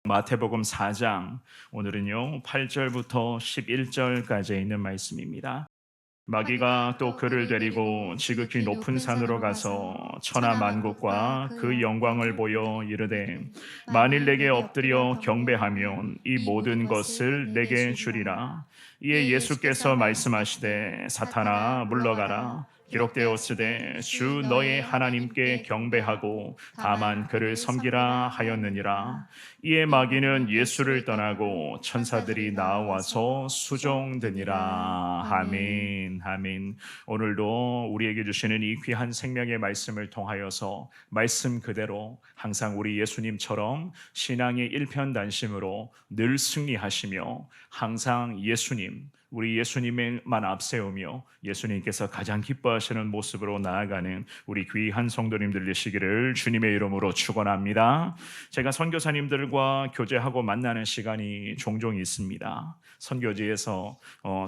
마태복음 4장, 오늘은요 8절부터 11절까지 있는 말씀입니다. 마귀가 또 그를 데리고 지극히 높은 산으로 가서 천하 만국과 그 영광을 보여 이르되, 만일 내게 엎드려 경배하면 이 모든 것을 내게 주리라. 이에 예수께서 말씀하시되, 사탄아 물러가라. 기록되었으되 주 너의 하나님께 경배하고 다만 그를 섬기라 하였느니라. 이에 마귀는 예수를 떠나고 천사들이 나와서 수종드니라. 아멘. 아멘. 오늘도 우리에게 주시는 이 귀한 생명의 말씀을 통하여서 말씀 그대로 항상 우리 예수님처럼 신앙의 일편단심으로 늘 승리하시며 항상 우리 예수님만 앞세우며 예수님께서 가장 기뻐하시는 모습으로 나아가는 우리 귀한 성도님들 되시기를 주님의 이름으로 축원합니다. 제가 선교사님들과 교제하고 만나는 시간이 종종 있습니다. 선교지에서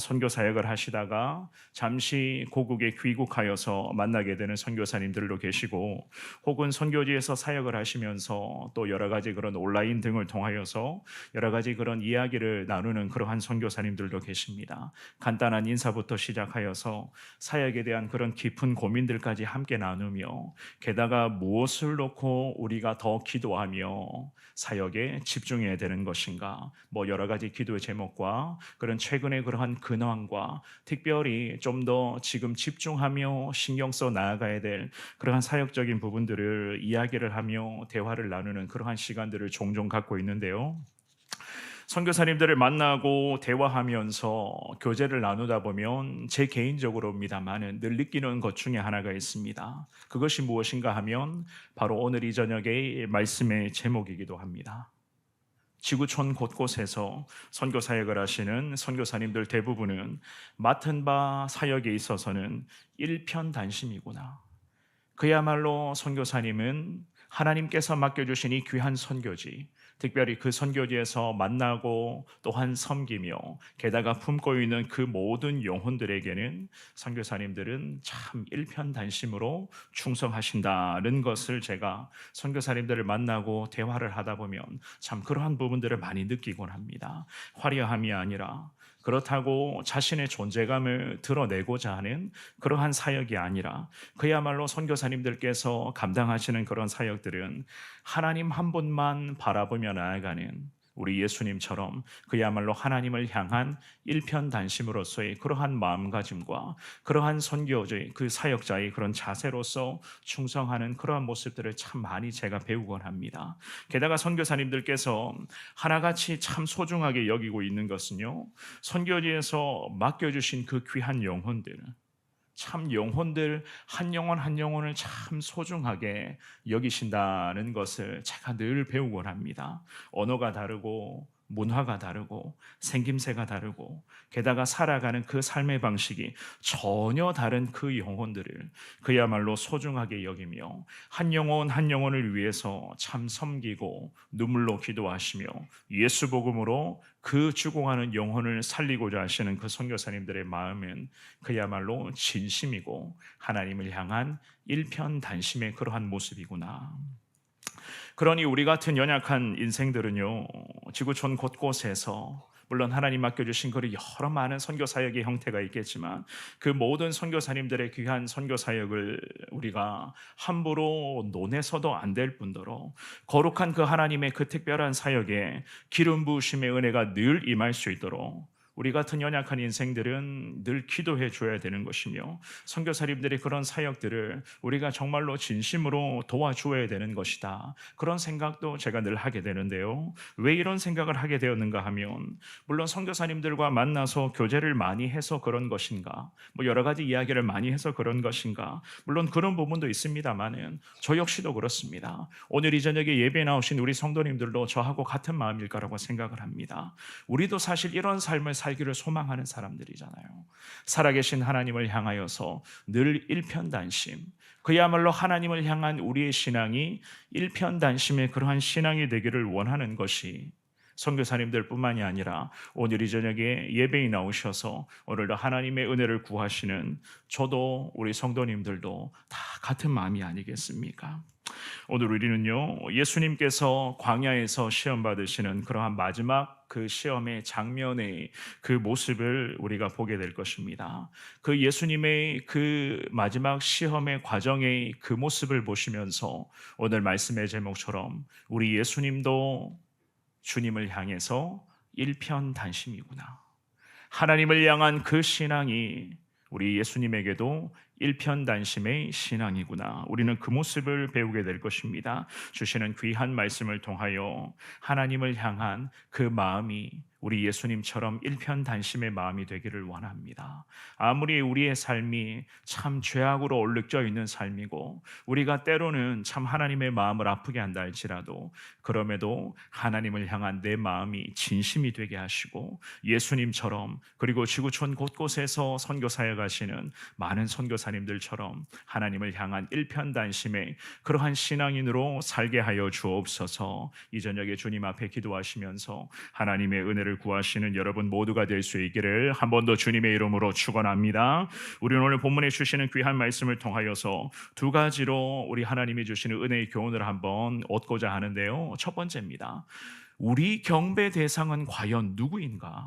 선교 사역을 하시다가 잠시 고국에 귀국하여서 만나게 되는 선교사님들도 계시고, 혹은 선교지에서 사역을 하시면서 또 여러 가지 그런 온라인 등을 통하여서 여러 가지 그런 이야기를 나누는 그러한 선교사님들도 계십니다. 간단한 인사부터 시작하여서 사역에 대한 그런 깊은 고민들까지 함께 나누며, 게다가 무엇을 놓고 우리가 더 기도하며 사역에 집중해야 되는 것인가, 여러 가지 기도의 제목과 그런 최근의 그러한 근황과 특별히 좀 더 지금 집중하며 신경 써 나아가야 될 그러한 사역적인 부분들을 이야기를 하며 대화를 나누는 그러한 시간들을 종종 갖고 있는데요. 선교사님들을 만나고 대화하면서 교제를 나누다 보면 제 개인적으로입니다만은 늘 느끼는 것 중에 하나가 있습니다. 그것이 무엇인가 하면 바로 오늘 이 저녁의 말씀의 제목이기도 합니다. 지구촌 곳곳에서 선교 사역을 하시는 선교사님들 대부분은 맡은 바 사역에 있어서는 일편단심이구나. 그야말로 선교사님은 하나님께서 맡겨주신 이 귀한 선교지, 특별히 그 선교지에서 만나고 또한 섬기며 게다가 품고 있는 그 모든 영혼들에게는 선교사님들은 참 일편단심으로 충성하신다는 것을 제가 선교사님들을 만나고 대화를 하다 보면 참 그러한 부분들을 많이 느끼곤 합니다. 화려함이 아니라, 그렇다고 자신의 존재감을 드러내고자 하는 그러한 사역이 아니라, 그야말로 선교사님들께서 감당하시는 그런 사역들은 하나님 한 분만 바라보며 나아가는 우리 예수님처럼 그야말로 하나님을 향한 일편단심으로서의 그러한 마음가짐과 그러한 선교의 그 사역자의 그런 자세로서 충성하는 그러한 모습들을 참 많이 제가 배우곤 합니다. 게다가 선교사님들께서 하나같이 참 소중하게 여기고 있는 것은요, 선교지에서 맡겨주신 그 귀한 영혼들, 참 영혼들 한 영혼 한 영혼을 참 소중하게 여기신다는 것을 제가 늘 배우곤 합니다. 언어가 다르고 문화가 다르고 생김새가 다르고 게다가 살아가는 그 삶의 방식이 전혀 다른 그 영혼들을 그야말로 소중하게 여기며 한 영혼 한 영혼을 위해서 참 섬기고 눈물로 기도하시며 예수 복음으로 그 죽어가는 영혼을 살리고자 하시는 그 선교사님들의 마음은 그야말로 진심이고 하나님을 향한 일편단심의 그러한 모습이구나. 그러니 우리 같은 연약한 인생들은요, 지구촌 곳곳에서 물론 하나님 맡겨주신 그 여러 많은 선교 사역의 형태가 있겠지만 그 모든 선교사님들의 귀한 선교 사역을 우리가 함부로 논해서도 안 될 뿐더러 거룩한 그 하나님의 그 특별한 사역에 기름 부으심의 은혜가 늘 임할 수 있도록 우리 같은 연약한 인생들은 늘 기도해 줘야 되는 것이며, 선교사님들의 그런 사역들을 우리가 정말로 진심으로 도와줘야 되는 것이다. 그런 생각도 제가 늘 하게 되는데요. 왜 이런 생각을 하게 되었는가 하면, 물론 선교사님들과 만나서 교제를 많이 해서 그런 것인가, 여러 가지 이야기를 많이 해서 그런 것인가, 물론 그런 부분도 있습니다만은 저 역시도 그렇습니다. 오늘 이 저녁에 예배에 나오신 우리 성도님들도 저하고 같은 마음일 거라고 생각을 합니다. 우리도 사실 이런 삶을 살기를 소망하는 사람들이잖아요. 살아계신 하나님을 향하여서 늘 일편단심, 그야말로 하나님을 향한 우리의 신앙이 일편단심의 그러한 신앙이 되기를 원하는 것이 선교사님들 뿐만이 아니라 오늘 이 저녁에 예배에 나오셔서 오늘도 하나님의 은혜를 구하시는 저도 우리 성도님들도 다 같은 마음이 아니겠습니까? 오늘 우리는요, 예수님께서 광야에서 시험 받으시는 그러한 마지막 그 시험의 장면의 그 모습을 우리가 보게 될 것입니다. 그 예수님의 그 마지막 시험의 과정의 그 모습을 보시면서 오늘 말씀의 제목처럼 우리 예수님도 주님을 향해서 일편단심이구나, 하나님을 향한 그 신앙이 우리 예수님에게도 일편단심의 신앙이구나, 우리는 그 모습을 배우게 될 것입니다. 주시는 귀한 말씀을 통하여 하나님을 향한 그 마음이 우리 예수님처럼 일편단심의 마음이 되기를 원합니다. 아무리 우리의 삶이 참 죄악으로 얼룩져 있는 삶이고 우리가 때로는 참 하나님의 마음을 아프게 한다 할지라도, 그럼에도 하나님을 향한 내 마음이 진심이 되게 하시고 예수님처럼, 그리고 지구촌 곳곳에서 선교 사역하시는 많은 선교사님들처럼 하나님을 향한 일편단심의 그러한 신앙인으로 살게 하여 주옵소서. 이 저녁에 주님 앞에 기도하시면서 하나님의 은혜를 구하시는 여러분 모두가 될 수 있기를 한 번 더 주님의 이름으로 축원합니다. 우리는 오늘 본문에 주시는 귀한 말씀을 통하여서 두 가지로 우리 하나님이 주시는 은혜의 교훈을 한번 얻고자 하는데요. 첫 번째입니다. 우리 경배 대상은 과연 누구인가?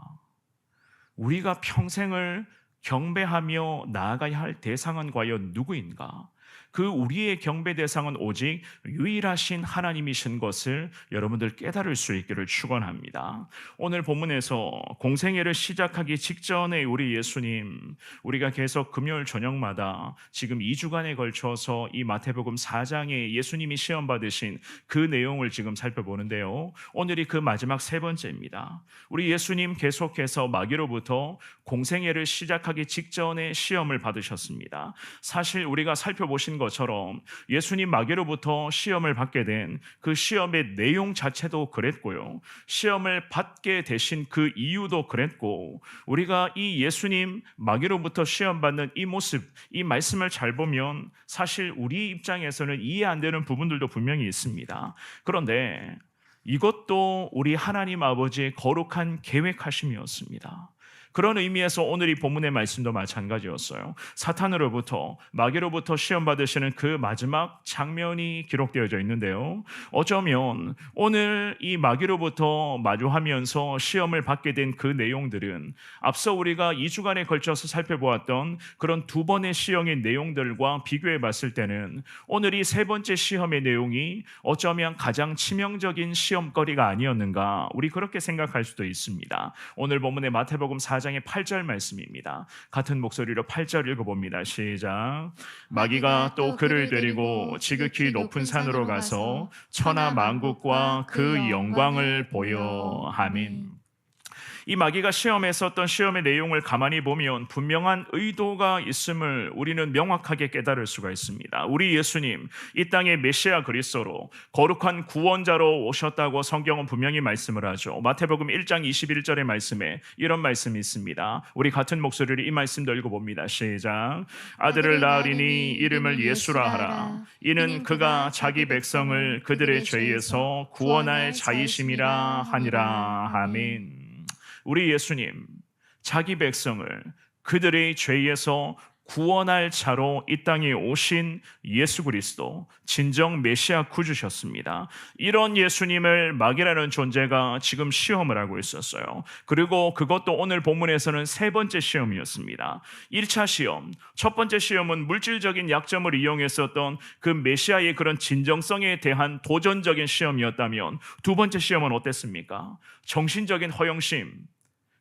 우리가 평생을 경배하며 나아가야 할 대상은 과연 누구인가? 그 우리의 경배 대상은 오직 유일하신 하나님이신 것을 여러분들 깨달을 수 있기를 축원합니다. 오늘 본문에서 공생애를 시작하기 직전에 우리 예수님, 우리가 계속 금요일 저녁마다 지금 2주간에 걸쳐서 이 마태복음 4장에 예수님이 시험 받으신 그 내용을 지금 살펴보는데요. 오늘이 그 마지막 세 번째입니다. 우리 예수님 계속해서 마귀로부터 공생애를 시작하기 직전에 시험을 받으셨습니다. 사실 우리가 살펴보신 것처럼 예수님 마귀로부터 시험을 받게 된 그 시험의 내용 자체도 그랬고요, 시험을 받게 되신 그 이유도 그랬고, 우리가 이 예수님 마귀로부터 시험 받는 이 모습, 이 말씀을 잘 보면 사실 우리 입장에서는 이해 안 되는 부분들도 분명히 있습니다. 그런데 이것도 우리 하나님 아버지의 거룩한 계획하심이었습니다. 그런 의미에서 오늘 이 본문의 말씀도 마찬가지였어요. 사탄으로부터, 마귀로부터 시험 받으시는 그 마지막 장면이 기록되어져 있는데요, 어쩌면 오늘 이 마귀로부터 마주하면서 시험을 받게 된 그 내용들은 앞서 우리가 2주간에 걸쳐서 살펴보았던 그런 두 번의 시험의 내용들과 비교해 봤을 때는 오늘 이 세 번째 시험의 내용이 어쩌면 가장 치명적인 시험거리가 아니었는가, 우리 그렇게 생각할 수도 있습니다. 오늘 본문의 마태복음 4장의 8절 말씀입니다. 같은 목소리로 8절 읽어봅니다. 시작. 마귀가 또 그를 데리고 지극히 높은 산으로 가서 천하 만국과 그 영광을 보여. 아멘. 이 마귀가 시험했었던 시험의 내용을 가만히 보면 분명한 의도가 있음을 우리는 명확하게 깨달을 수가 있습니다. 우리 예수님, 이 땅의 메시아 그리스도로 거룩한 구원자로 오셨다고 성경은 분명히 말씀을 하죠. 마태복음 1장 21절의 말씀에 이런 말씀이 있습니다. 우리 같은 목소리로 이 말씀도 읽어봅니다. 시작. 아들을 낳으리니 이름을 예수라 하라. 이는 그가 자기 백성을 그들의 죄에서 구원할 자이심이라 하니라. 아멘. 우리 예수님, 자기 백성을 그들의 죄에서 구원할 자로 이 땅에 오신 예수 그리스도, 진정 메시아 구주셨습니다. 이런 예수님을 마귀라는 존재가 지금 시험을 하고 있었어요. 그리고 그것도 오늘 본문에서는 세 번째 시험이었습니다. 1차 시험, 첫 번째 시험은 물질적인 약점을 이용했었던 그 메시아의 그런 진정성에 대한 도전적인 시험이었다면, 두 번째 시험은 어땠습니까? 정신적인 허영심,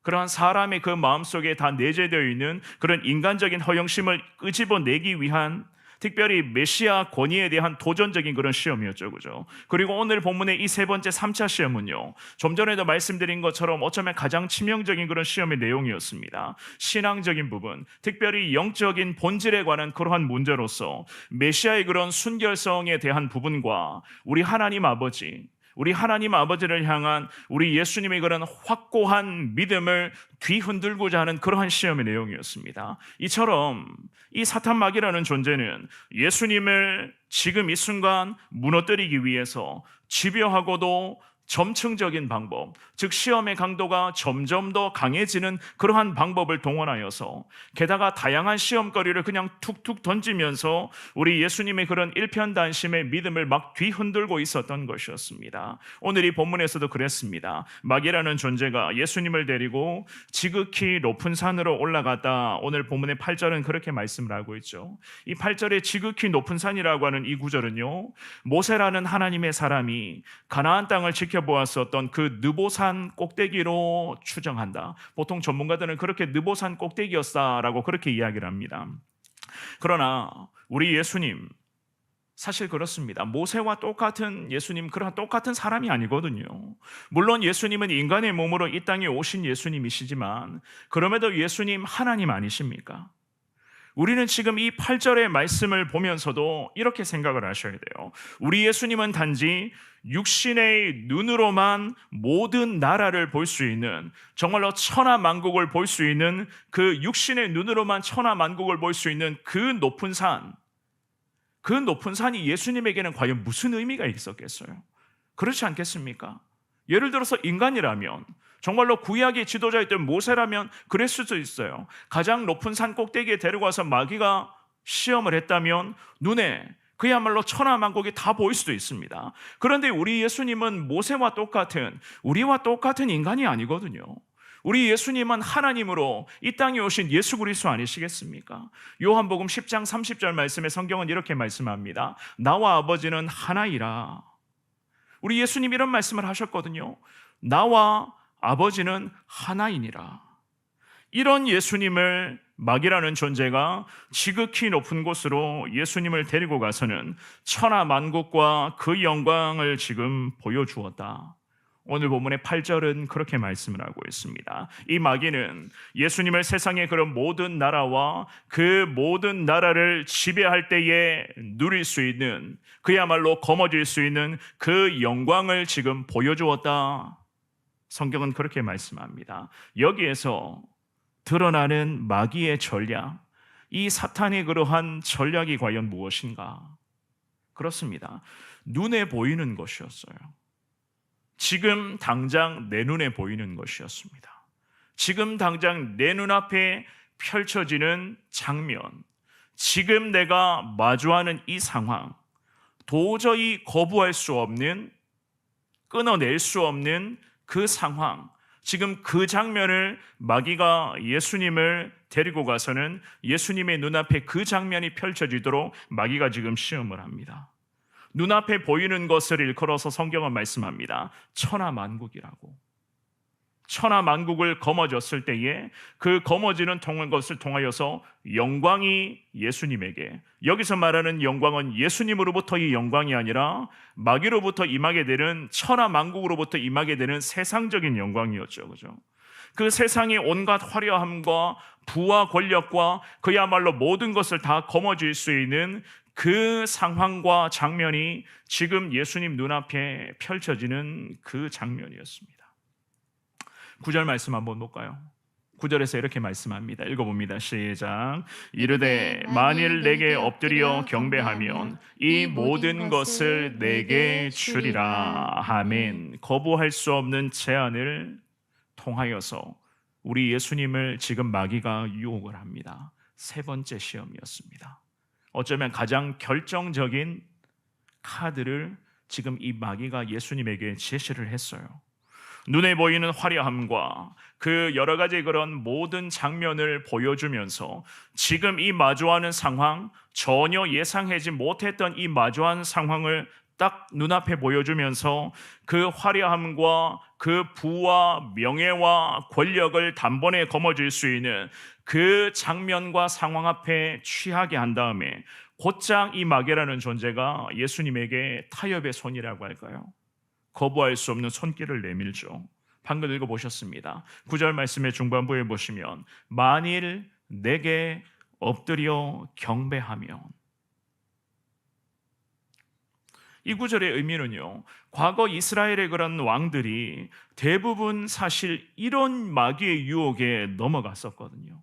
그러한 사람의 그 마음속에 다 내재되어 있는 그런 인간적인 허영심을 끄집어내기 위한, 특별히 메시아 권위에 대한 도전적인 그런 시험이었죠. 그죠? 그리고 오늘 본문의 이 세 번째 3차 시험은요, 좀 전에도 말씀드린 것처럼 어쩌면 가장 치명적인 그런 시험의 내용이었습니다. 신앙적인 부분, 특별히 영적인 본질에 관한 그러한 문제로서 메시아의 그런 순결성에 대한 부분과 우리 하나님 아버지를 향한 우리 예수님의 그런 확고한 믿음을 뒤흔들고자 하는 그러한 시험의 내용이었습니다. 이처럼 이 사탄 마귀라는 존재는 예수님을 지금 이 순간 무너뜨리기 위해서 집요하고도 점층적인 방법, 즉 시험의 강도가 점점 더 강해지는 그러한 방법을 동원하여서, 게다가 다양한 시험거리를 그냥 툭툭 던지면서 우리 예수님의 그런 일편단심의 믿음을 막 뒤흔들고 있었던 것이었습니다. 오늘 이 본문에서도 그랬습니다. 마귀라는 존재가 예수님을 데리고 지극히 높은 산으로 올라갔다. 오늘 본문의 8절은 그렇게 말씀을 하고 있죠. 이 8절에 지극히 높은 산이라고 하는 이 구절은요, 모세라는 하나님의 사람이 가나안 땅을 지켜보았었던 그 느보산 꼭대기로 추정한다. 보통 전문가들은 그렇게 느보산 꼭대기였다라고 그렇게 이야기를 합니다. 그러나 우리 예수님, 사실 그렇습니다. 모세와 똑같은 예수님, 그런 똑같은 사람이 아니거든요. 물론 예수님은 인간의 몸으로 이 땅에 오신 예수님이시지만, 그럼에도 예수님 하나님 아니십니까? 우리는 지금 이 8절의 말씀을 보면서도 이렇게 생각을 하셔야 돼요. 우리 예수님은 단지 육신의 눈으로만 모든 나라를 볼 수 있는, 정말로 천하만국을 볼 수 있는, 그 육신의 눈으로만 천하만국을 볼 수 있는 그 높은 산, 그 높은 산이 예수님에게는 과연 무슨 의미가 있었겠어요? 그렇지 않겠습니까? 예를 들어서 인간이라면, 정말로 구약의 지도자였던 모세라면 그랬을 수도 있어요. 가장 높은 산 꼭대기에 데려가서 마귀가 시험을 했다면 눈에 그야말로 천하만국이 다 보일 수도 있습니다. 그런데 우리 예수님은 모세와 똑같은, 우리와 똑같은 인간이 아니거든요. 우리 예수님은 하나님으로 이 땅에 오신 예수 그리스도 아니시겠습니까? 요한복음 10장 30절 말씀에 성경은 이렇게 말씀합니다. 나와 아버지는 하나이라. 우리 예수님 이런 말씀을 하셨거든요. 나와 아버지는 하나이니라. 이런 예수님을 마귀라는 존재가 지극히 높은 곳으로 예수님을 데리고 가서는 천하만국과 그 영광을 지금 보여주었다. 오늘 본문의 8절은 그렇게 말씀을 하고 있습니다. 이 마귀는 예수님을 세상의 그런 모든 나라와 그 모든 나라를 지배할 때에 누릴 수 있는, 그야말로 거머쥘 수 있는 그 영광을 지금 보여주었다. 성경은 그렇게 말씀합니다. 여기에서 드러나는 마귀의 전략, 이 사탄의 그러한 전략이 과연 무엇인가? 그렇습니다. 눈에 보이는 것이었어요. 지금 당장 내 눈에 보이는 것이었습니다. 지금 당장 내 눈앞에 펼쳐지는 장면, 지금 내가 마주하는 이 상황, 도저히 거부할 수 없는, 끊어낼 수 없는 그 상황, 지금 그 장면을 마귀가 예수님을 데리고 가서는 예수님의 눈앞에 그 장면이 펼쳐지도록 마귀가 지금 시험을 합니다. 눈앞에 보이는 것을 일컬어서 성경은 말씀합니다. 천하만국이라고. 천하만국을 거머쥐었을 때에 그 거머쥐는 것을 통하여서 영광이 예수님에게, 여기서 말하는 영광은 예수님으로부터의 영광이 아니라 마귀로부터 임하게 되는, 천하만국으로부터 임하게 되는 세상적인 영광이었죠. 그죠? 그 세상의 온갖 화려함과 부와 권력과 그야말로 모든 것을 다 거머쥘 수 있는 그 상황과 장면이 지금 예수님 눈앞에 펼쳐지는 그 장면이었습니다. 9절 말씀 한번 볼까요? 9절에서 이렇게 말씀합니다. 읽어봅니다. 시작. 이르되 만일 내게 엎드려 경배하면 이 모든 것을 내게 주리라. 아멘. 거부할 수 없는 제안을 통하여서 우리 예수님을 지금 마귀가 유혹을 합니다. 세 번째 시험이었습니다. 어쩌면 가장 결정적인 카드를 지금 이 마귀가 예수님에게 제시를 했어요. 눈에 보이는 화려함과 그 여러 가지 그런 모든 장면을 보여주면서 지금 이 마주하는 상황, 전혀 예상하지 못했던 이 마주한 상황을 딱 눈앞에 보여주면서 그 화려함과 그 부와 명예와 권력을 단번에 거머쥘 수 있는 그 장면과 상황 앞에 취하게 한 다음에 곧장 이 마귀라는 존재가 예수님에게 타협의 손이라고 할까요? 거부할 수 없는 손길을 내밀죠. 방금 읽어보셨습니다. 9절 말씀의 중반부에 보시면 만일 내게 엎드려 경배하면, 이 구절의 의미는요, 과거 이스라엘의 그런 왕들이 대부분 사실 이런 마귀의 유혹에 넘어갔었거든요.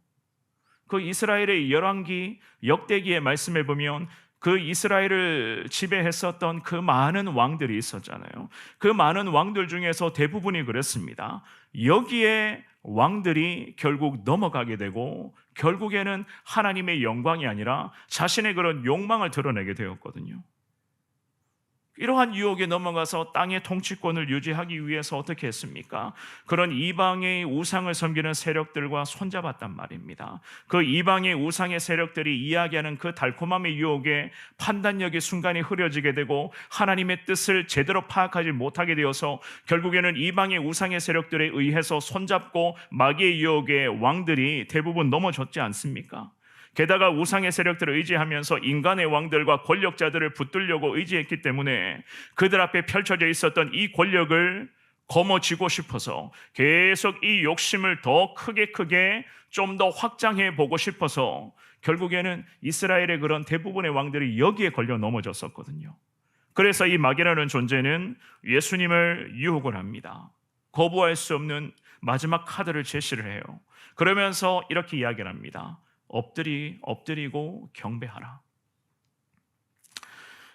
그 이스라엘의 열왕기, 역대기의 말씀에 보면 그 이스라엘을 지배했었던 그 많은 왕들이 있었잖아요. 그 많은 왕들 중에서 대부분이 그랬습니다. 여기에 왕들이 결국 넘어가게 되고 결국에는 하나님의 영광이 아니라 자신의 그런 욕망을 드러내게 되었거든요. 이러한 유혹에 넘어가서 땅의 통치권을 유지하기 위해서 어떻게 했습니까? 그런 이방의 우상을 섬기는 세력들과 손잡았단 말입니다. 그 이방의 우상의 세력들이 이야기하는 그 달콤함의 유혹에 판단력이 순간에 흐려지게 되고 하나님의 뜻을 제대로 파악하지 못하게 되어서 결국에는 이방의 우상의 세력들에 의해서 손잡고 마귀의 유혹에 왕들이 대부분 넘어졌지 않습니까? 게다가 우상의 세력들을 의지하면서 인간의 왕들과 권력자들을 붙들려고 의지했기 때문에 그들 앞에 펼쳐져 있었던 이 권력을 거머쥐고 싶어서 계속 이 욕심을 더 크게 좀 더 확장해 보고 싶어서 결국에는 이스라엘의 그런 대부분의 왕들이 여기에 걸려 넘어졌었거든요. 그래서 이 마귀라는 존재는 예수님을 유혹을 합니다. 거부할 수 없는 마지막 카드를 제시를 해요. 그러면서 이렇게 이야기를 합니다. 엎드리고 경배하라.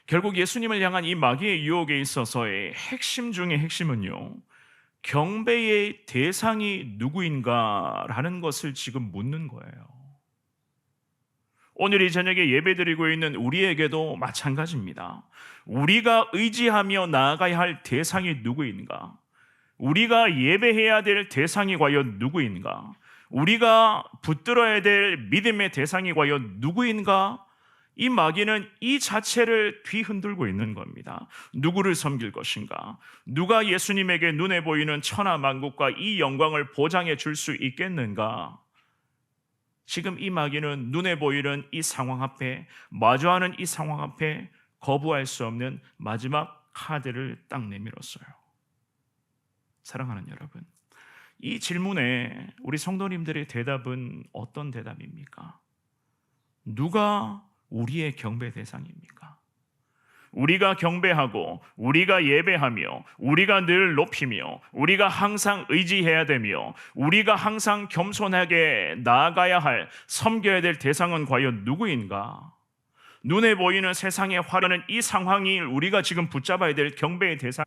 결국 예수님을 향한 이 마귀의 유혹에 있어서의 핵심 중의 핵심은요, 경배의 대상이 누구인가라는 것을 지금 묻는 거예요. 오늘 이 저녁에 예배드리고 있는 우리에게도 마찬가지입니다. 우리가 의지하며 나아가야 할 대상이 누구인가? 우리가 예배해야 될 대상이 과연 누구인가? 우리가 붙들어야 될 믿음의 대상이 과연 누구인가? 이 마귀는 이 자체를 뒤흔들고 있는 겁니다. 누구를 섬길 것인가? 누가 예수님에게 눈에 보이는 천하만국과 이 영광을 보장해 줄 수 있겠는가? 지금 이 마귀는 눈에 보이는 이 상황 앞에, 마주하는 이 상황 앞에 거부할 수 없는 마지막 카드를 딱 내밀었어요. 사랑하는 여러분, 이 질문에 우리 성도님들의 대답은 어떤 대답입니까? 누가 우리의 경배 대상입니까? 우리가 경배하고 우리가 예배하며 우리가 늘 높이며 우리가 항상 의지해야 되며 우리가 항상 겸손하게 나아가야 할, 섬겨야 될 대상은 과연 누구인가? 눈에 보이는 세상에 화려는 이 상황이 우리가 지금 붙잡아야 될 경배의 대상.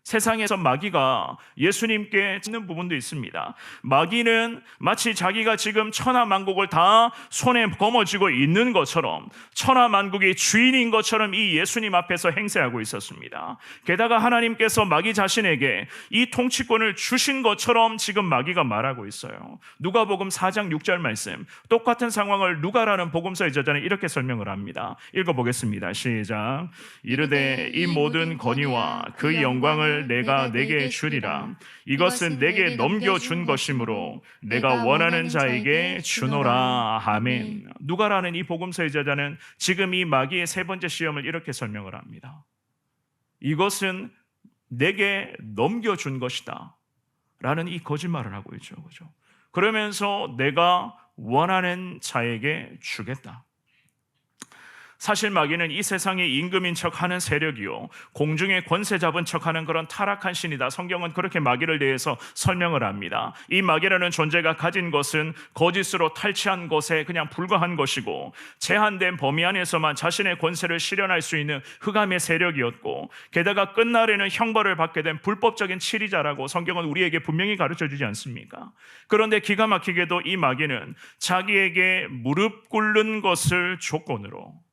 세상에서 마귀가 예수님께 짓는 부분도 있습니다. 마귀는 마치 자기가 지금 천하만국을 다 손에 거머쥐고 있는 것처럼, 천하만국의 주인인 것처럼 이 예수님 앞에서 행세하고 있었습니다. 게다가 하나님께서 마귀 자신에게 이 통치권을 주신 것처럼 지금 마귀가 말하고 있어요. 누가복음 4장 6절 말씀, 똑같은 상황을 누가라는 복음서의 저자는 이렇게 설명을 합니다. 읽어보겠습니다. 시작. 이르되 이 모든 권위와 그 영광을 내가 내게 주리라. 이것은 내게 넘겨준 것이므로 내가 원하는 자에게 주노라. 아멘. 누가라는 이 복음서의 저자는 지금 이 마귀의 세 번째 시험을 이렇게 설명을 합니다. 이것은 내게 넘겨준 것이다 라는 이 거짓말을 하고 있죠. 그죠? 그러면서 내가 원하는 자에게 주겠다. 사실 마귀는 이 세상의 임금인 척하는 세력이요, 공중에 권세 잡은 척하는 그런 타락한 신이다. 성경은 그렇게 마귀를 대해서 설명을 합니다. 이 마귀라는 존재가 가진 것은 거짓으로 탈취한 것에 그냥 불과한 것이고, 제한된 범위 안에서만 자신의 권세를 실현할 수 있는 흑암의 세력이었고, 게다가 끝날에는 형벌을 받게 된 불법적인 치리자라고 성경은 우리에게 분명히 가르쳐주지 않습니까? 그런데 기가 막히게도 이 마귀는 자기에게 무릎 꿇는 것을 조건으로,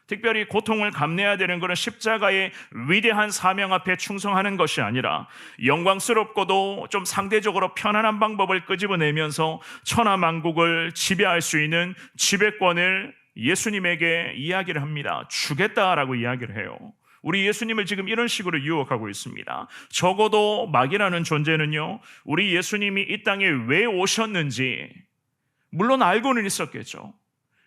특별히 고통을 감내해야 되는 것은 십자가의 위대한 사명 앞에 충성하는 것이 아니라 영광스럽고도 좀 상대적으로 편안한 방법을 끄집어내면서 천하만국을 지배할 수 있는 지배권을 예수님에게 이야기를 합니다. 주겠다라고 이야기를 해요. 우리 예수님을 지금 이런 식으로 유혹하고 있습니다. 적어도 마귀라는 존재는요, 우리 예수님이 이 땅에 왜 오셨는지 물론 알고는 있었겠죠.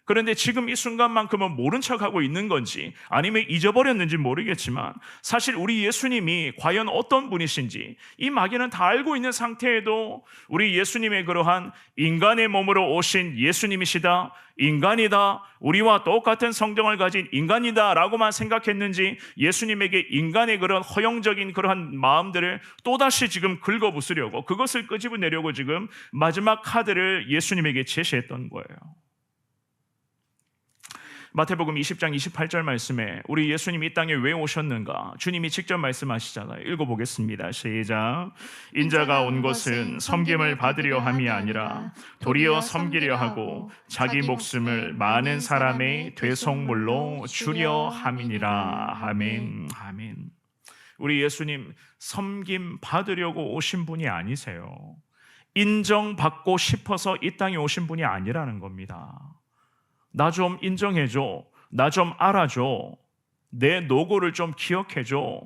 그런데 지금 이 순간만큼은 모른 척하고 있는 건지 아니면 잊어버렸는지 모르겠지만, 사실 우리 예수님이 과연 어떤 분이신지 이 마귀는 다 알고 있는 상태에도 우리 예수님의 그러한 인간의 몸으로 오신 예수님이시다, 인간이다, 우리와 똑같은 성정을 가진 인간이다 라고만 생각했는지 예수님에게 인간의 그런 허용적인 그러한 마음들을 또다시 지금 긁어부수려고, 그것을 끄집어내려고 지금 마지막 카드를 예수님에게 제시했던 거예요. 마태복음 20장 28절 말씀에 우리 예수님이 이 땅에 왜 오셨는가? 주님이 직접 말씀하시잖아요. 읽어보겠습니다. 시작. 인자가 온 것은 섬김을 받으려 함이 아니라 도리어 섬기려 하고 자기 목숨을 많은 사람의 되성물로 주려 함이니라. 아멘. 아멘. 우리 예수님 섬김 받으려고 오신 분이 아니세요. 인정받고 싶어서 이 땅에 오신 분이 아니라는 겁니다. 나 좀 인정해줘. 나 좀 알아줘. 내 노고를 좀 기억해줘.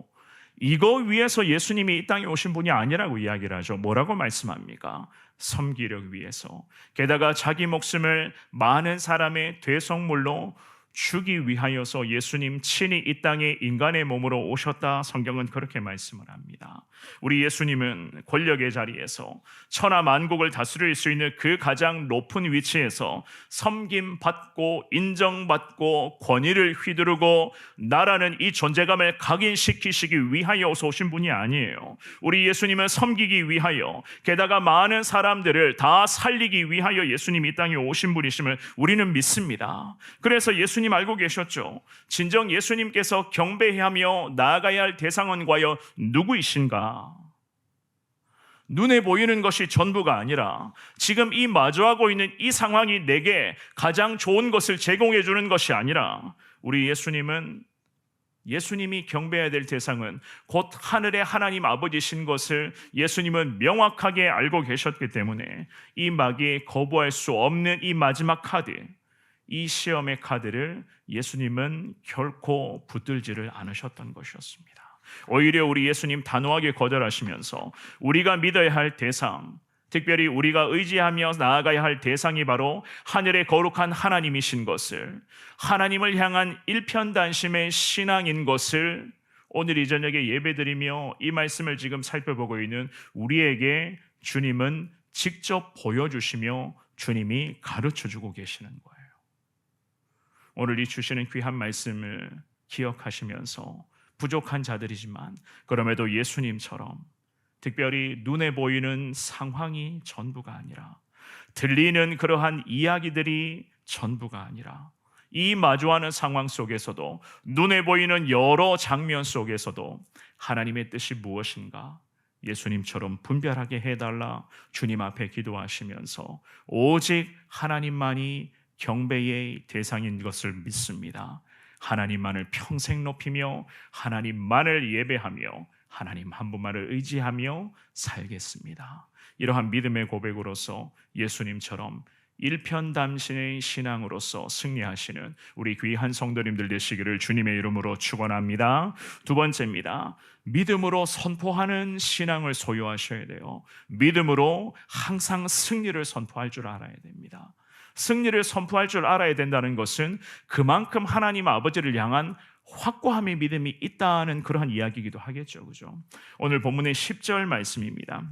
이거 위해서 예수님이 이 땅에 오신 분이 아니라고 이야기를 하죠. 뭐라고 말씀합니까? 섬기려고 위해서. 게다가 자기 목숨을 많은 사람의 되성물로 주기 위하여서 예수님 친히 이 땅에 인간의 몸으로 오셨다. 성경은 그렇게 말씀을 합니다. 우리 예수님은 권력의 자리에서 천하 만국을 다스릴 수 있는 그 가장 높은 위치에서 섬김받고 인정받고 권위를 휘두르고 나라는 이 존재감을 각인시키시기 위하여 오신 분이 아니에요. 우리 예수님은 섬기기 위하여, 게다가 많은 사람들을 다 살리기 위하여 예수님이 이 땅에 오신 분이심을 우리는 믿습니다. 그래서 예수님 알고 계셨죠. 진정 예수님께서 경배하며 나아가야 할 대상은 과연 누구이신가? 눈에 보이는 것이 전부가 아니라 지금 이 마주하고 있는 이 상황이 내게 가장 좋은 것을 제공해 주는 것이 아니라 우리 예수님이 경배해야 될 대상은 곧 하늘의 하나님 아버지신 것을 예수님은 명확하게 알고 계셨기 때문에 이 마귀에 거부할 수 없는 이 마지막 카드, 이 시험의 카드를 예수님은 결코 붙들지를 않으셨던 것이었습니다. 오히려 우리 예수님 단호하게 거절하시면서 우리가 믿어야 할 대상, 특별히 우리가 의지하며 나아가야 할 대상이 바로 하늘의 거룩한 하나님이신 것을, 하나님을 향한 일편단심의 신앙인 것을 오늘 이 저녁에 예배드리며 이 말씀을 지금 살펴보고 있는 우리에게 주님은 직접 보여주시며 주님이 가르쳐주고 계시는 거예요. 오늘 이 주시는 귀한 말씀을 기억하시면서 부족한 자들이지만 그럼에도 예수님처럼 특별히 눈에 보이는 상황이 전부가 아니라, 들리는 그러한 이야기들이 전부가 아니라, 이 마주하는 상황 속에서도, 눈에 보이는 여러 장면 속에서도 하나님의 뜻이 무엇인가 예수님처럼 분별하게 해달라 주님 앞에 기도하시면서 오직 하나님만이 경배의 대상인 것을 믿습니다. 하나님만을 평생 높이며 하나님만을 예배하며 하나님 한 분만을 의지하며 살겠습니다. 이러한 믿음의 고백으로서 예수님처럼 일편단심의 신앙으로서 승리하시는 우리 귀한 성도님들 되시기를 주님의 이름으로 축원합니다. 두 번째입니다. 믿음으로 선포하는 신앙을 소유하셔야 돼요. 믿음으로 항상 승리를 선포할 줄 알아야 됩니다. 승리를 선포할 줄 알아야 된다는 것은 그만큼 하나님 아버지를 향한 확고함의 믿음이 있다는 그러한 이야기이기도 하겠죠. 그죠? 오늘 본문의 10절 말씀입니다.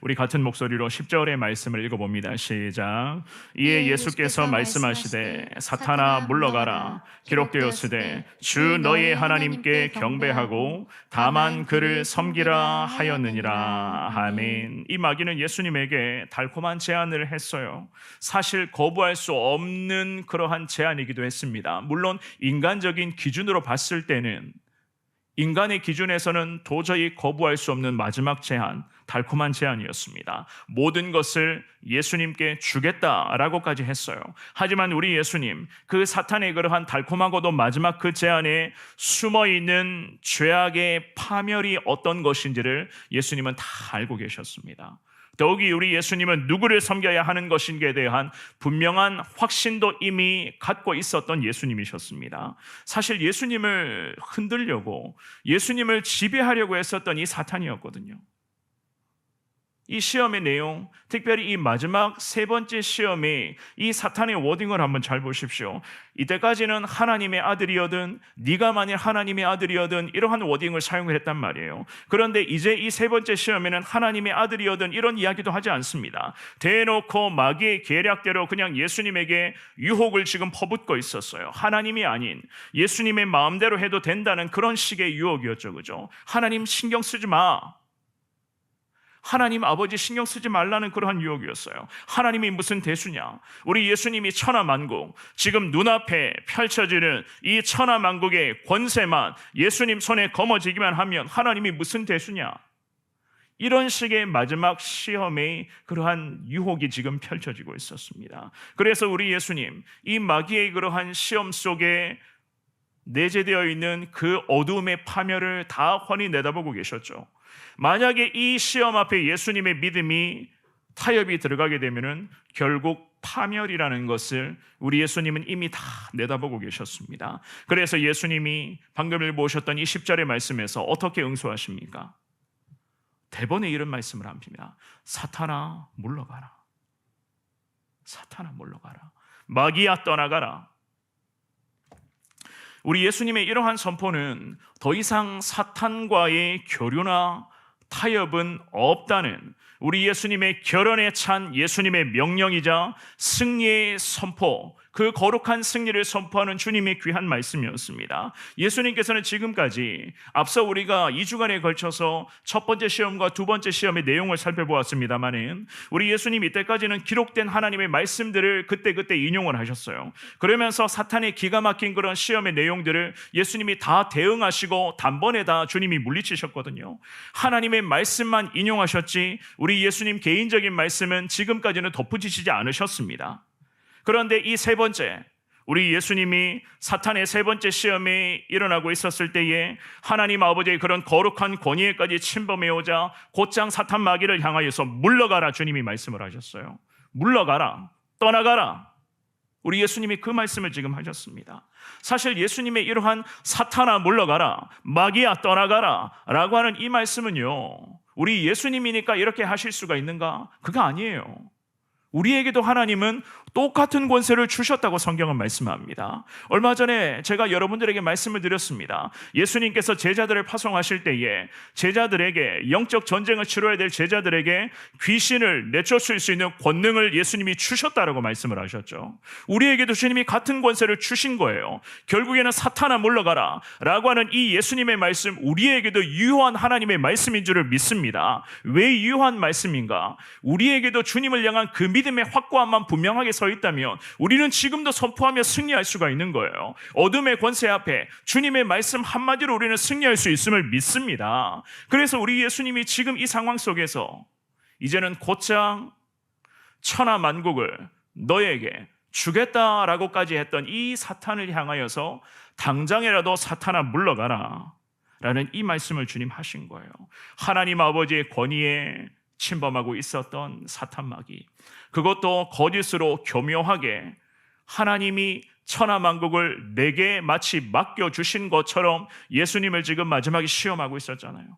우리 같은 목소리로 10절의 말씀을 읽어봅니다. 시작. 이에 예수께서 말씀하시되 사탄아 물러가라. 기록되었으되 주 너희 하나님께 경배하고 다만 그를 섬기라 하였느니라. 아멘. 이 마귀는 예수님에게 달콤한 제안을 했어요. 사실 거부할 수 없는 그러한 제안이기도 했습니다. 물론 인간적인 기준으로 봤을 때는, 인간의 기준에서는 도저히 거부할 수 없는 마지막 제안, 달콤한 제안이었습니다. 모든 것을 예수님께 주겠다라고까지 했어요. 하지만 우리 예수님, 그 사탄의 그러한 달콤하고도 마지막 그 제안에 숨어있는 죄악의 파멸이 어떤 것인지를 예수님은 다 알고 계셨습니다. 더욱이 우리 예수님은 누구를 섬겨야 하는 것인지에 대한 분명한 확신도 이미 갖고 있었던 예수님이셨습니다. 사실 예수님을 흔들려고, 예수님을 지배하려고 했었던 이 사탄이었거든요. 이 시험의 내용, 특별히 이 마지막 세 번째 시험의 이 사탄의 워딩을 한번 잘 보십시오. 이때까지는 하나님의 아들이여든, 네가 만일 하나님의 아들이여든, 이러한 워딩을 사용을 했단 말이에요. 그런데 이제 이 세 번째 시험에는 하나님의 아들이여든 이런 이야기도 하지 않습니다. 대놓고 마귀의 계략대로 그냥 예수님에게 유혹을 지금 퍼붓고 있었어요. 하나님이 아닌 예수님의 마음대로 해도 된다는 그런 식의 유혹이었죠. 그죠? 하나님 신경 쓰지 마. 하나님 아버지 신경 쓰지 말라는 그러한 유혹이었어요. 하나님이 무슨 대수냐? 우리 예수님이 천하만국, 지금 눈앞에 펼쳐지는 이 천하만국의 권세만 예수님 손에 거머쥐기만 하면 하나님이 무슨 대수냐? 이런 식의 마지막 시험의 그러한 유혹이 지금 펼쳐지고 있었습니다. 그래서 우리 예수님, 이 마귀의 그러한 시험 속에 내재되어 있는 그 어두움의 파멸을 다 훤히 내다보고 계셨죠. 만약에 이 시험 앞에 예수님의 믿음이 타협이 들어가게 되면은 결국 파멸이라는 것을 우리 예수님은 이미 다 내다보고 계셨습니다. 그래서 예수님이 방금 보셨던 이 10절의 말씀에서 어떻게 응수하십니까? 대번에 이런 말씀을 합니다. 사탄아 물러가라. 사탄아 물러가라. 마귀야 떠나가라. 우리 예수님의 이러한 선포는 더 이상 사탄과의 교류나 타협은 없다는 우리 예수님의 결연에 찬 예수님의 명령이자 승리의 선포, 그 거룩한 승리를 선포하는 주님의 귀한 말씀이었습니다. 예수님께서는 지금까지 앞서 우리가 2주간에 걸쳐서 첫 번째 시험과 두 번째 시험의 내용을 살펴보았습니다만은 우리 예수님 이때까지는 기록된 하나님의 말씀들을 그때그때 인용을 하셨어요. 그러면서 사탄의 기가 막힌 그런 시험의 내용들을 예수님이 다 대응하시고 단번에 다 주님이 물리치셨거든요. 하나님의 말씀만 인용하셨지 우리 예수님 개인적인 말씀은 지금까지는 덧붙이시지 않으셨습니다. 그런데 이 세 번째, 우리 예수님이 사탄의 세 번째 시험이 일어나고 있었을 때에 하나님 아버지의 그런 거룩한 권위에까지 침범해오자 곧장 사탄 마귀를 향하여서 물러가라 주님이 말씀을 하셨어요. 물러가라, 떠나가라. 우리 예수님이 그 말씀을 지금 하셨습니다. 사실 예수님의 이러한 사탄아 물러가라, 마귀야 떠나가라 라고 하는 이 말씀은요, 우리 예수님이니까 이렇게 하실 수가 있는가? 그거 아니에요. 우리에게도 하나님은 똑같은 권세를 주셨다고 성경은 말씀합니다. 얼마 전에 제가 여러분들에게 말씀을 드렸습니다. 예수님께서 제자들을 파송하실 때에 제자들에게 영적 전쟁을 치러야 될 제자들에게 귀신을 내쫓을 수 있는 권능을 예수님이 주셨다라고 말씀을 하셨죠. 우리에게도 주님이 같은 권세를 주신 거예요. 결국에는 사탄아 물러가라 라고 하는 이 예수님의 말씀, 우리에게도 유효한 하나님의 말씀인 줄을 믿습니다. 왜 유효한 말씀인가? 우리에게도 주님을 향한 그 믿음의 확고함만 분명하게 서 있다면 우리는 지금도 선포하며 승리할 수가 있는 거예요. 어둠의 권세 앞에 주님의 말씀 한마디로 우리는 승리할 수 있음을 믿습니다. 그래서 우리 예수님이 지금 이 상황 속에서 이제는 곧장 천하만국을 너에게 주겠다라고까지 했던 이 사탄을 향하여서 당장이라도 사탄아 물러가라 라는 이 말씀을 주님 하신 거예요. 하나님 아버지의 권위에 침범하고 있었던 사탄 마귀, 그것도 거짓으로 교묘하게 하나님이 천하만국을 내게 마치 맡겨주신 것처럼 예수님을 지금 마지막에 시험하고 있었잖아요.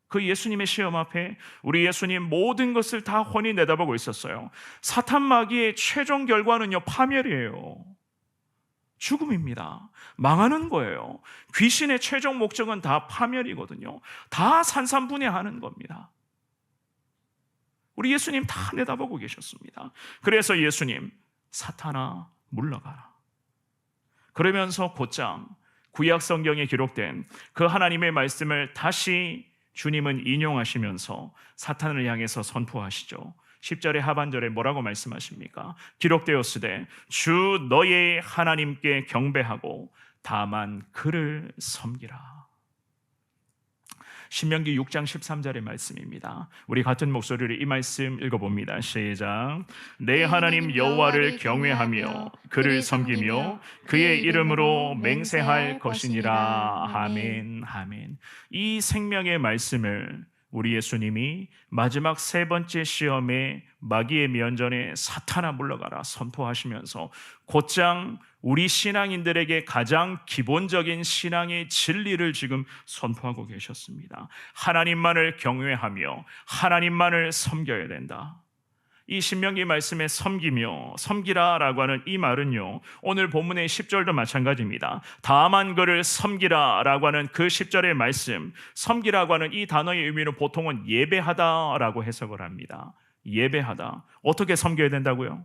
그 예수님의 시험 앞에 우리 예수님 모든 것을 다 훤히 내다보고 있었어요. 사탄 마귀의 최종 결과는요, 파멸이에요. 죽음입니다. 망하는 거예요. 귀신의 최종 목적은 다 파멸이거든요. 다 산산분해하는 겁니다. 우리 예수님 다 내다보고 계셨습니다. 그래서 예수님, 사탄아 물러가라. 그러면서 곧장 구약 성경에 기록된 그 하나님의 말씀을 다시 주님은 인용하시면서 사탄을 향해서 선포하시죠. 10절의 하반절에 뭐라고 말씀하십니까? 기록되었으되 주 너의 하나님께 경배하고 다만 그를 섬기라. 신명기 6장 13절의 말씀입니다. 우리 같은 목소리로 이 말씀 읽어봅니다. 시작. 내 하나님 여호와를 경외하며 그를 섬기며 그의 이름으로 맹세할 것이니라. 아멘. 아멘. 이 생명의 말씀을 우리 예수님이 마지막 세 번째 시험에 마귀의 면전에 사탄아 물러가라 선포하시면서 곧장 우리 신앙인들에게 가장 기본적인 신앙의 진리를 지금 선포하고 계셨습니다. 하나님만을 경외하며 하나님만을 섬겨야 된다. 이 신명기 말씀에 섬기며 섬기라라고 하는 이 말은요, 오늘 본문의 10절도 마찬가지입니다. 다만 그를 섬기라라고 하는 그 10절의 말씀, 섬기라고 하는 이 단어의 의미는 보통은 예배하다라고 해석을 합니다. 예배하다. 어떻게 섬겨야 된다고요?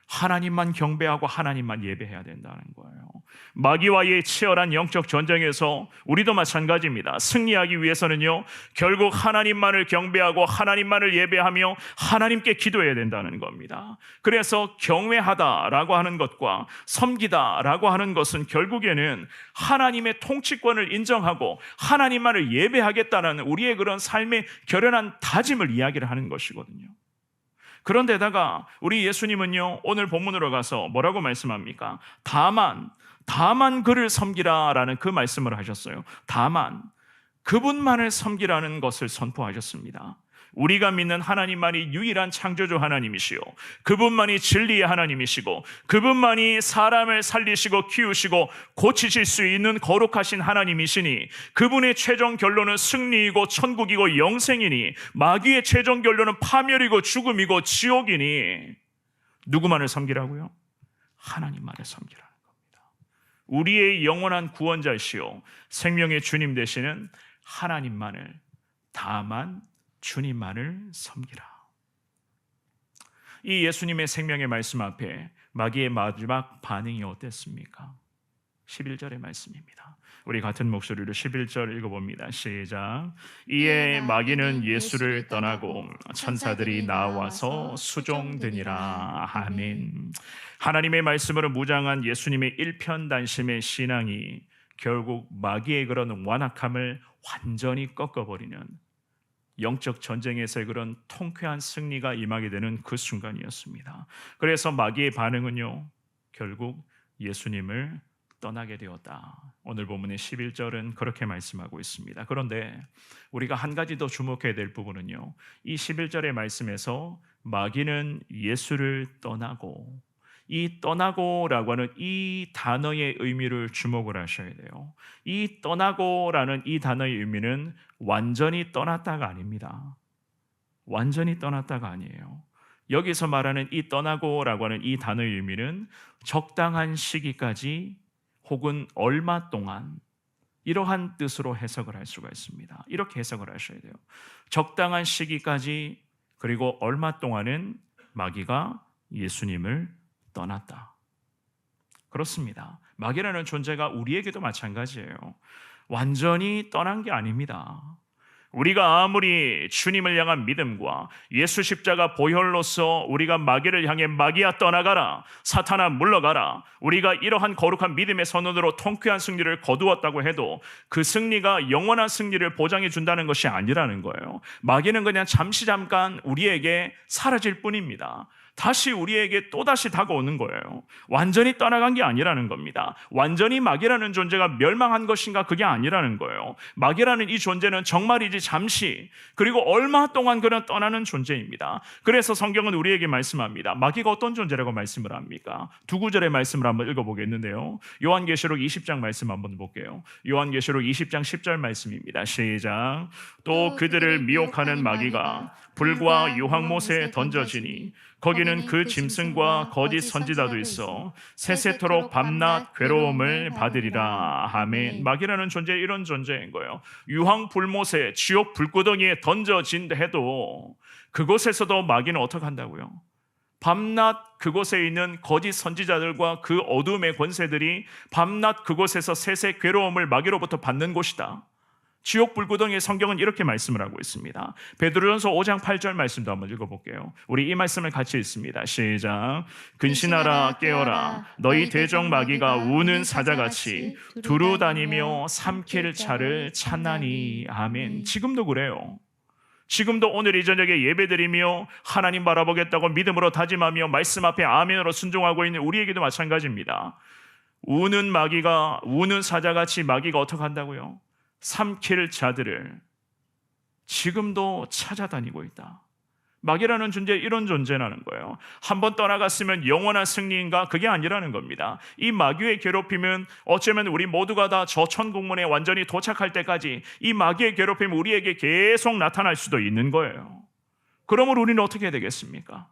하나님만 경배하고 하나님만 예배해야 된다는 거예요. 마귀와의 치열한 영적 전쟁에서 우리도 마찬가지입니다. 승리하기 위해서는요, 결국 하나님만을 경배하고 하나님만을 예배하며 하나님께 기도해야 된다는 겁니다. 그래서 경외하다라고 하는 것과 섬기다라고 하는 것은 결국에는 하나님의 통치권을 인정하고 하나님만을 예배하겠다는 우리의 그런 삶의 결연한 다짐을 이야기를 하는 것이거든요. 그런데다가 우리 예수님은요, 오늘 본문으로 가서 뭐라고 말씀합니까? 다만 그를 섬기라라는 그 말씀을 하셨어요. 다만 그분만을 섬기라는 것을 선포하셨습니다. 우리가 믿는 하나님만이 유일한 창조주 하나님이시요, 그분만이 진리의 하나님이시고 그분만이 사람을 살리시고 키우시고 고치실 수 있는 거룩하신 하나님이시니 그분의 최종 결론은 승리이고 천국이고 영생이니 마귀의 최종 결론은 파멸이고 죽음이고 지옥이니 누구만을 섬기라고요? 하나님만을 섬기라는 겁니다. 우리의 영원한 구원자시요 생명의 주님 되시는 하나님만을, 다만 주님만을 섬기라. 이 예수님의 생명의 말씀 앞에 마귀의 마지막 반응이 어땠습니까? 11절의 말씀입니다. 우리 같은 목소리로 11절 읽어봅니다. 시작. 이에 마귀는 예수를 떠나고 천사들이 나와서 수종드니라. 아멘. 하나님의 말씀으로 무장한 예수님의 일편단심의 신앙이 결국 마귀의 그런 완악함을 완전히 꺾어버리는 영적 전쟁에서의 그런 통쾌한 승리가 임하게 되는 그 순간이었습니다. 그래서 마귀의 반응은요, 결국 예수님을 떠나게 되었다. 오늘 본문의 11절은 그렇게 말씀하고 있습니다. 그런데 우리가 한 가지 더 주목해야 될 부분은요, 이 11절의 말씀에서 마귀는 예수를 떠나고, 이 떠나고라고 하는 이 단어의 의미를 주목을 하셔야 돼요. 이 떠나고라는 이 단어의 의미는 완전히 떠났다가 아닙니다. 완전히 떠났다가 아니에요. 여기서 말하는 이 떠나고라고 하는 이 단어의 의미는 적당한 시기까지 혹은 얼마 동안, 이러한 뜻으로 해석을 할 수가 있습니다. 이렇게 해석을 하셔야 돼요. 적당한 시기까지, 그리고 얼마 동안은 마귀가 예수님을 떠났다. 그렇습니다. 마귀라는 존재가 우리에게도 마찬가지예요. 완전히 떠난 게 아닙니다. 우리가 아무리 주님을 향한 믿음과 예수 십자가 보혈로서 우리가 마귀를 향해 마귀야 떠나가라, 사탄아 물러가라, 우리가 이러한 거룩한 믿음의 선언으로 통쾌한 승리를 거두었다고 해도 그 승리가 영원한 승리를 보장해 준다는 것이 아니라는 거예요. 마귀는 그냥 잠깐 우리에게 사라질 뿐입니다. 다시 우리에게 또다시 다가오는 거예요. 완전히 떠나간 게 아니라는 겁니다. 완전히 마귀라는 존재가 멸망한 것인가, 그게 아니라는 거예요. 마귀라는 이 존재는 정말이지 잠시, 그리고 얼마 동안 그는 떠나는 존재입니다. 그래서 성경은 우리에게 말씀합니다. 마귀가 어떤 존재라고 말씀을 합니까? 두 구절의 말씀을 한번 읽어보겠는데요, 요한계시록 20장 말씀 한번 볼게요. 요한계시록 20장 10절 말씀입니다. 시작. 또 그들을 미혹하는 마귀가 불과 유황못에 던져지니 거기는 그 짐승과 거짓 선지자도 있어 세세토록 밤낮 괴로움을 받으리라. 아멘. 마귀라는 존재, 이런 존재인 거예요. 유황 불못에, 지옥 불구덩이에 던져진 해도 그곳에서도 마귀는 어떻게 한다고요? 밤낮 그곳에 있는 거짓 선지자들과 그 어둠의 권세들이 밤낮 그곳에서 세세 괴로움을 마귀로부터 받는 곳이다. 지옥 불구덩이의 성경은 이렇게 말씀을 하고 있습니다. 베드로전서 5장 8절 말씀도 한번 읽어볼게요. 우리 이 말씀을 같이 읽습니다. 시작. 근신하라 깨어라, 너희 대적 마귀가 우는 사자같이 두루 다니며 삼킬 차를 찾나니. 아멘. 지금도 그래요. 지금도 오늘 이 저녁에 예배드리며 하나님 바라보겠다고 믿음으로 다짐하며 말씀 앞에 아멘으로 순종하고 있는 우리에게도 마찬가지입니다. 우는 마귀가, 우는 사자같이 마귀가 어떻게 한다고요? 삼킬 자들을 지금도 찾아다니고 있다. 마귀라는 존재, 이런 존재라는 거예요. 한번 떠나갔으면 영원한 승리인가? 그게 아니라는 겁니다. 이 마귀의 괴롭힘은 어쩌면 우리 모두가 다 저 천국문에 완전히 도착할 때까지 이 마귀의 괴롭힘이 우리에게 계속 나타날 수도 있는 거예요. 그러므로 우리는 어떻게 해야 되겠습니까?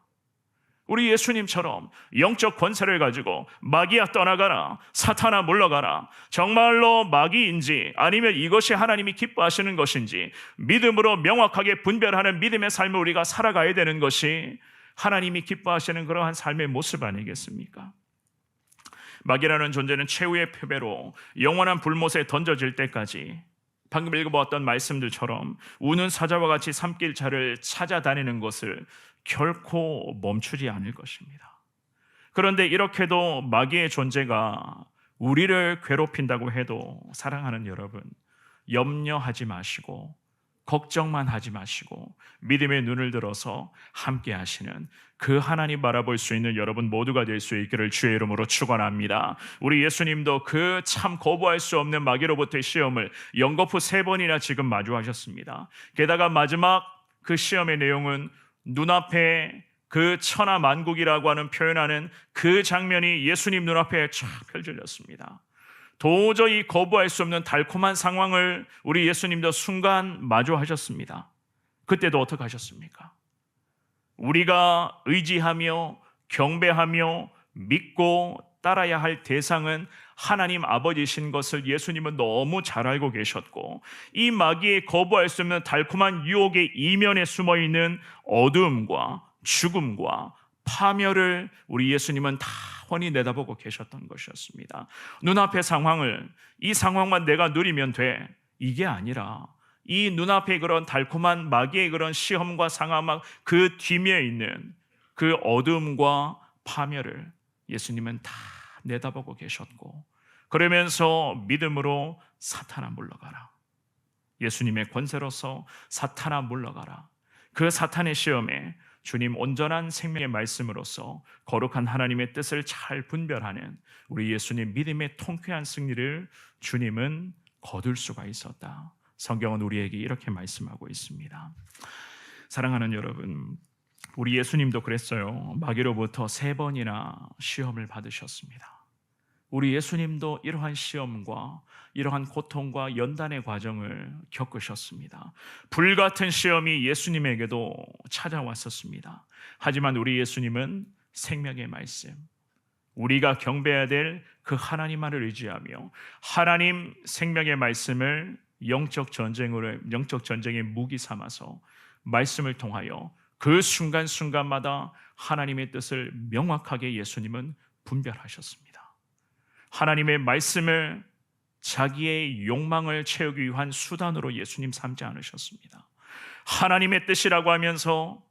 우리 예수님처럼 영적 권세를 가지고 마귀야 떠나가라, 사탄아 물러가라, 정말로 마귀인지 아니면 이것이 하나님이 기뻐하시는 것인지 믿음으로 명확하게 분별하는 믿음의 삶을 우리가 살아가야 되는 것이 하나님이 기뻐하시는 그러한 삶의 모습 아니겠습니까? 마귀라는 존재는 최후의 패배로 영원한 불못에 던져질 때까지 방금 읽어보았던 말씀들처럼 우는 사자와 같이 삼킬 자를 찾아다니는 것을 결코 멈추지 않을 것입니다. 그런데 이렇게도 마귀의 존재가 우리를 괴롭힌다고 해도 사랑하는 여러분, 염려하지 마시고 걱정만 하지 마시고 믿음의 눈을 들어서 함께 하시는 그 하나님 바라볼 수 있는 여러분 모두가 될 수 있기를 주의 이름으로 축원합니다. 우리 예수님도 그 참 거부할 수 없는 마귀로부터의 시험을 연거푸 3번이나 지금 마주하셨습니다. 게다가 마지막 그 시험의 내용은 눈앞에 그 천하만국이라고 하는 표현하는 그 장면이 예수님 눈앞에 쫙 펼쳐졌습니다. 도저히 거부할 수 없는 달콤한 상황을 우리 예수님도 순간 마주하셨습니다. 그때도 어떻게 하셨습니까? 우리가 의지하며 경배하며 믿고 따라야 할 대상은 하나님 아버지신 것을 예수님은 너무 잘 알고 계셨고, 이 마귀의 거부할 수 없는 달콤한 유혹의 이면에 숨어있는 어두움과 죽음과 파멸을 우리 예수님은 다 훤히 내다보고 계셨던 것이었습니다. 눈앞의 상황을, 이 상황만 내가 누리면 돼, 이게 아니라 이 눈앞의 그런 달콤한 마귀의 그런 시험과 상함, 그 뒤에 있는 그 어둠과 파멸을 예수님은 다 내다보고 계셨고, 그러면서 믿음으로 사탄아 물러가라, 예수님의 권세로서 사탄아 물러가라, 그 사탄의 시험에 주님 온전한 생명의 말씀으로서 거룩한 하나님의 뜻을 잘 분별하는 우리 예수님 믿음의 통쾌한 승리를 주님은 거둘 수가 있었다. 성경은 우리에게 이렇게 말씀하고 있습니다. 사랑하는 여러분, 우리 예수님도 그랬어요. 마귀로부터 3번이나 시험을 받으셨습니다. 우리 예수님도 이러한 시험과 이러한 고통과 연단의 과정을 겪으셨습니다. 불같은 시험이 예수님에게도 찾아왔었습니다. 하지만 우리 예수님은 생명의 말씀, 우리가 경배해야 될 그 하나님만을 의지하며 하나님 생명의 말씀을 영적 전쟁의 무기 삼아서 말씀을 통하여 그 순간순간마다 하나님의 뜻을 명확하게 예수님은 분별하셨습니다. 하나님의 말씀을 자기의 욕망을 채우기 위한 수단으로 예수님 삼지 않으셨습니다. 하나님의 뜻이라고 하면서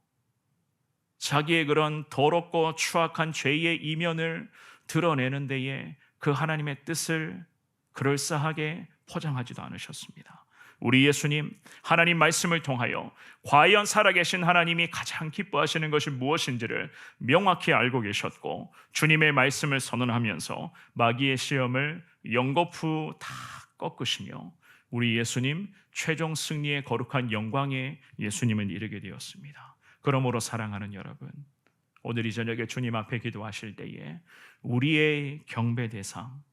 자기의 그런 더럽고 추악한 죄의 이면을 드러내는 데에 그 하나님의 뜻을 그럴싸하게 포장하지도 않으셨습니다. 우리 예수님, 하나님 말씀을 통하여 과연 살아계신 하나님이 가장 기뻐하시는 것이 무엇인지를 명확히 알고 계셨고, 주님의 말씀을 선언하면서 마귀의 시험을 연거푸 다 꺾으시며 우리 예수님 최종 승리의 거룩한 영광에 예수님은 이르게 되었습니다. 그러므로 사랑하는 여러분, 오늘 이 저녁에 주님 앞에 기도하실 때에 우리의 경배 대상,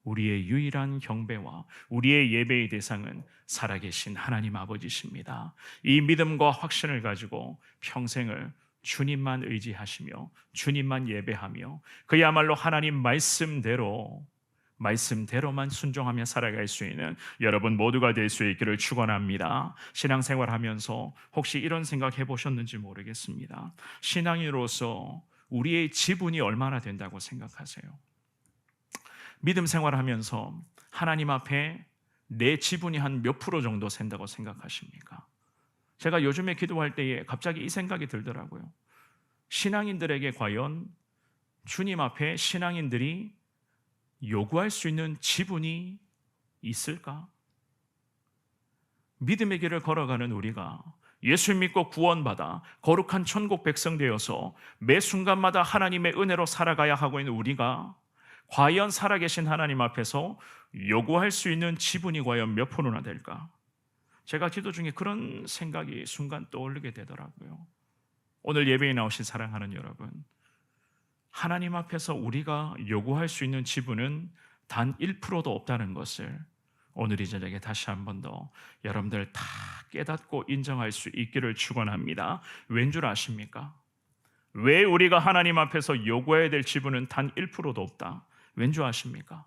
우리의 유일한 경배와 우리의 예배의 대상은 살아계신 하나님 아버지십니다. 이 믿음과 확신을 가지고 평생을 주님만 의지하시며 주님만 예배하며 그야말로 하나님 말씀대로만 순종하며 살아갈 수 있는 여러분 모두가 될 수 있기를 축원합니다. 신앙생활하면서 혹시 이런 생각 해보셨는지 모르겠습니다. 신앙인으로서 우리의 지분이 얼마나 된다고 생각하세요? 믿음 생활하면서 하나님 앞에 내 지분이 한 몇 프로 정도 센다고 생각하십니까? 제가 요즘에 기도할 때에 갑자기 이 생각이 들더라고요. 신앙인들에게 과연 주님 앞에 신앙인들이 요구할 수 있는 지분이 있을까? 믿음의 길을 걸어가는 우리가 예수 믿고 구원받아 거룩한 천국 백성 되어서 매 순간마다 하나님의 은혜로 살아가야 하고 있는 우리가 과연 살아계신 하나님 앞에서 요구할 수 있는 지분이 과연 몇 프로나 될까? 제가 기도 중에 그런 생각이 순간 떠오르게 되더라고요. 오늘 예배에 나오신 사랑하는 여러분, 하나님 앞에서 우리가 요구할 수 있는 지분은 단 1%도 없다는 것을 오늘 이 저녁에 다시 한 번 더 여러분들 다 깨닫고 인정할 수 있기를 축원합니다. 왠 줄 아십니까? 왜 우리가 하나님 앞에서 요구해야 될 지분은 단 1%도 없다? 왠 줄 아십니까?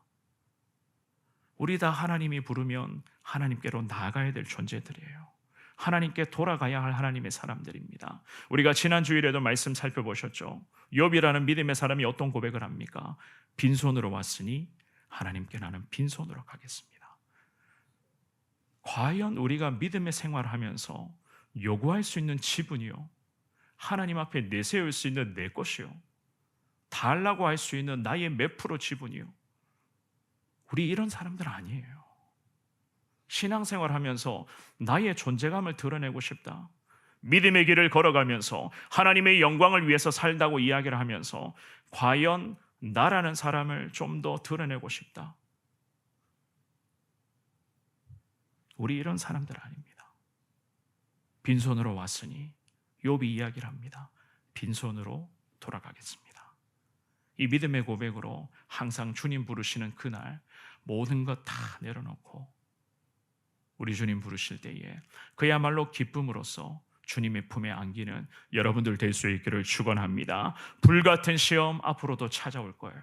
우리 다 하나님이 부르면 하나님께로 나아가야 될 존재들이에요. 하나님께 돌아가야 할 하나님의 사람들입니다. 우리가 지난 주일에도 말씀 살펴보셨죠. 욥이라는 믿음의 사람이 어떤 고백을 합니까? 빈손으로 왔으니 하나님께 나는 빈손으로 가겠습니다. 과연 우리가 믿음의 생활을 하면서 요구할 수 있는 지분이요, 하나님 앞에 내세울 수 있는 내 것이요, 달라고 할 수 있는 나의 몇 프로 지분이요, 우리 이런 사람들 아니에요. 신앙생활 하면서 나의 존재감을 드러내고 싶다, 믿음의 길을 걸어가면서 하나님의 영광을 위해서 살다고 이야기를 하면서 과연 나라는 사람을 좀 더 드러내고 싶다, 우리 이런 사람들 아닙니다. 빈손으로 왔으니 욥이 이야기를 합니다. 빈손으로 돌아가겠습니다. 이 믿음의 고백으로 항상 주님 부르시는 그날 모든 것 다 내려놓고 우리 주님 부르실 때에 그야말로 기쁨으로써 주님의 품에 안기는 여러분들 될 수 있기를 축원합니다. 불같은 시험 앞으로도 찾아올 거예요.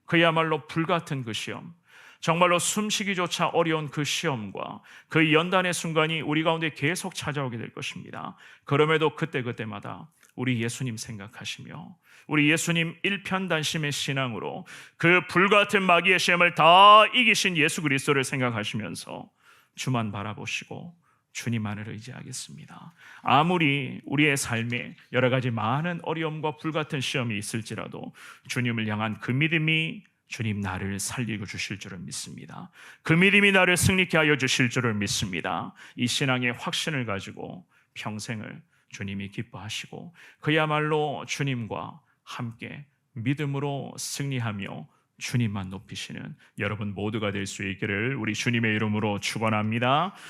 그야말로 불같은 그 시험, 정말로 숨쉬기조차 어려운 그 시험과 그 연단의 순간이 우리 가운데 계속 찾아오게 될 것입니다. 그럼에도 그때그때마다 우리 예수님 생각하시며 우리 예수님 일편단심의 신앙으로 그 불같은 마귀의 시험을 다 이기신 예수 그리스도를 생각하시면서 주만 바라보시고 주님만을 의지하겠습니다. 아무리 우리의 삶에 여러 가지 많은 어려움과 불같은 시험이 있을지라도 주님을 향한 그 믿음이 주님 나를 살리고 주실 줄을 믿습니다. 그 믿음이 나를 승리케 하여 주실 줄을 믿습니다. 이 신앙의 확신을 가지고 평생을 주님이 기뻐하시고 그야말로 주님과 함께 믿음으로 승리하며 주님만 높이시는 여러분 모두가 될 수 있기를 우리 주님의 이름으로 축원합니다.